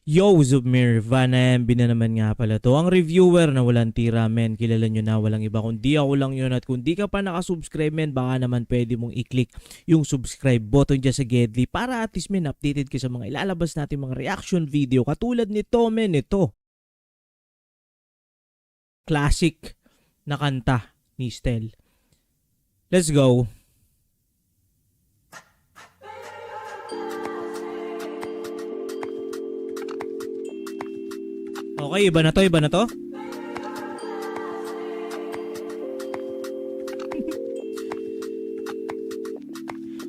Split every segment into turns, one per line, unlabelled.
Yo, Zubmir, Van MB na naman nga pala to. Ang reviewer na walang tira, men. Kilala nyo na, walang iba. Kundi ako lang yun. At kung di ka pa nakasubscribe, men, baka naman pwede mong i-click yung subscribe button dyan sa Gedli para at least, men, updated ka sa mga ilalabas natin mga reaction video. Katulad nito, men, ito. Classic na kanta ni Stel. Let's go. Okay, iba na to, iba na to.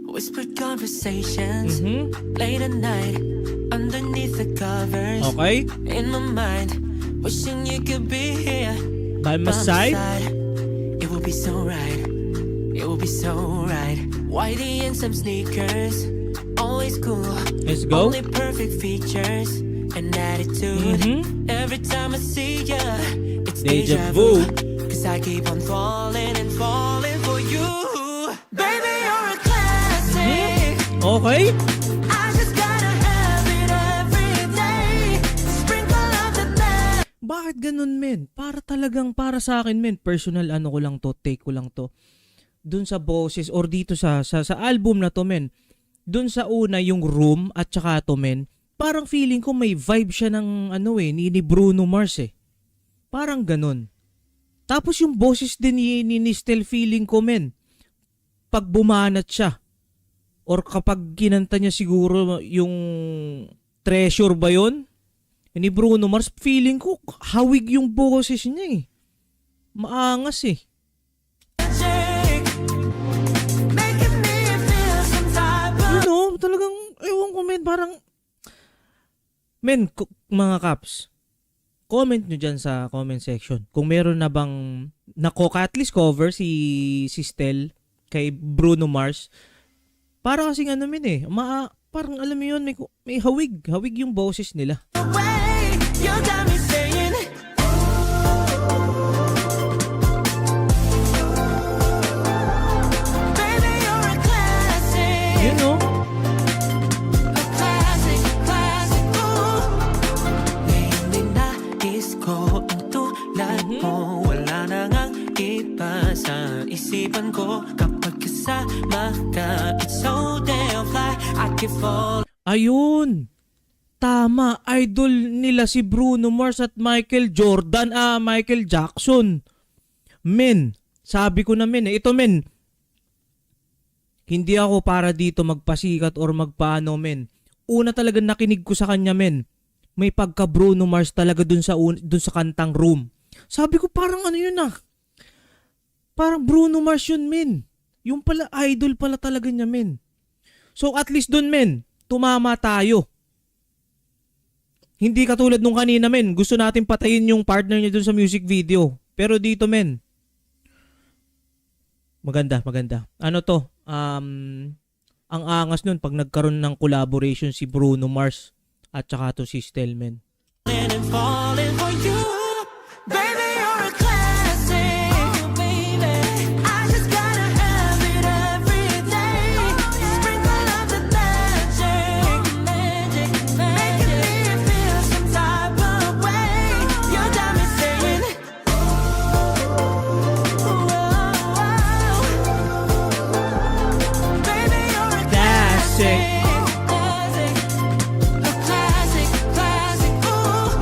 Whispered conversations late at night underneath the covers.
Okay.
In my mind, wishing you could be here
By my side.
It will be so right. It will be so right. Whitey and some sneakers, always cool.
Let's go.
Only perfect features and attitude. Every time I see ya, it's
Deja vu.
Cause I keep on falling and falling for you. Baby, you're a classic.
Okay.
I just gotta have it every day. Sprinkle of the night.
Bakit ganun, men? Para talagang para sa akin, men. Personal ano ko lang to, take ko lang to. Dun sa boses or dito sa album na to, men. Dun sa una yung Room at saka to, men. Parang feeling ko may vibe siya ng ano ni Bruno Mars eh. Parang ganun. Tapos yung boses din ni Stel feeling ko, men. Pag bumanat siya or kapag kinanta niya siguro yung Treasure ba yun? Ni Bruno Mars, feeling ko hawig yung boses niya eh. Maangas eh.
Making me feel some type of
You know, talagang ewan ko, men, parang men, mga kaps, comment nyo dyan sa comment section kung meron na bang at least cover si Stel kay Bruno Mars. Para kasing ano, men eh, parang alam mo yun, may hawig yung boses nila.
way. You got me saying, baby, you're a classic.
You know?
A classic, classic, ooh. Ngayon din nais ko ang tulad mo. Wala na ngang iba sa isipan ko. Kapag kasama ka, it's so damn fly. I can fall.
Ayun. Tama, idol nila si Bruno Mars at Michael Jackson. Men, sabi ko na, men, ito, men, hindi ako para dito magpasikat or magpaano, men. Una talaga nakinig ko sa kanya, men. May pagka Bruno Mars talaga dun sa kantang Room. Sabi ko parang ano yun ah. Parang Bruno Mars yun, men. Yung pala idol pala talaga niya, men. So at least dun, men, tumama tayo. Hindi katulad nung kanina, men. Gusto natin patayin yung partner niya dun sa music video. Pero dito, men, maganda. Ano to? Ang angas nun pag nagkaroon ng collaboration si Bruno Mars at saka to si Stel, men.
And falling for you. Baby, you're a classic. Oh, baby. I just gotta have it every day. Sprinkle of the magic. Making me feel some type of way. You got me saying, baby, you're a
Classic.
classic. A classic, classic, ooh.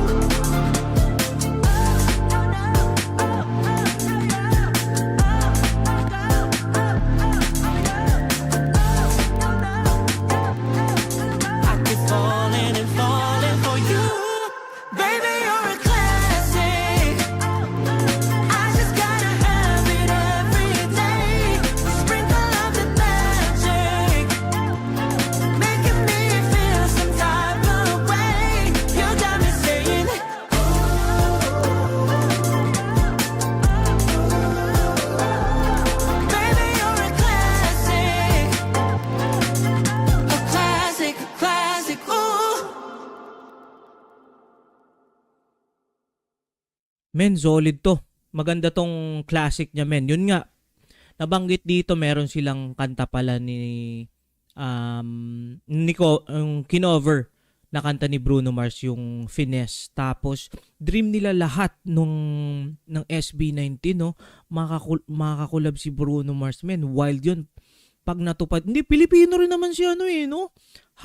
I keep falling and falling for you. Baby, you're a classic. I just gotta have it every day. Sprinkle of the magic. Making me feel some type of way. You got me saying, baby, you're a classic. A classic, classic, ooh.
Men, solid to. Maganda tong classic niya, men. Yun nga, nabanggit dito meron silang kanta pala ni kinover na kanta ni Bruno Mars, yung Finesse. Tapos dream nila lahat ng SB19, no? Makakulab si Bruno Mars, men. Wild yun. Pag natupad, hindi, Pilipino rin naman si ano eh, no?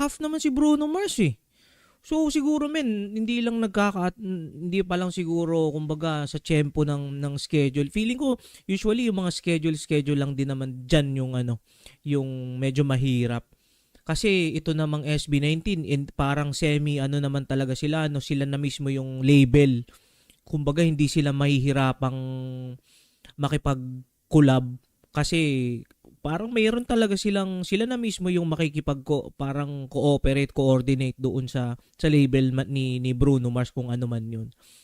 Half naman si Bruno Mars eh. So siguro men, hindi pa lang siguro kumbaga sa tempo ng schedule. Feeling ko usually yung mga schedule lang din naman diyan yung ano, yung medyo mahirap. Kasi ito namang SB19 and parang semi ano naman talaga sila, no, sila na mismo yung label. Kumbaga hindi sila mahihirapang makipag-collab kasi parang mayroon talaga sila na mismo yung parang cooperate, coordinate doon sa label ni Bruno Mars kung ano man yun.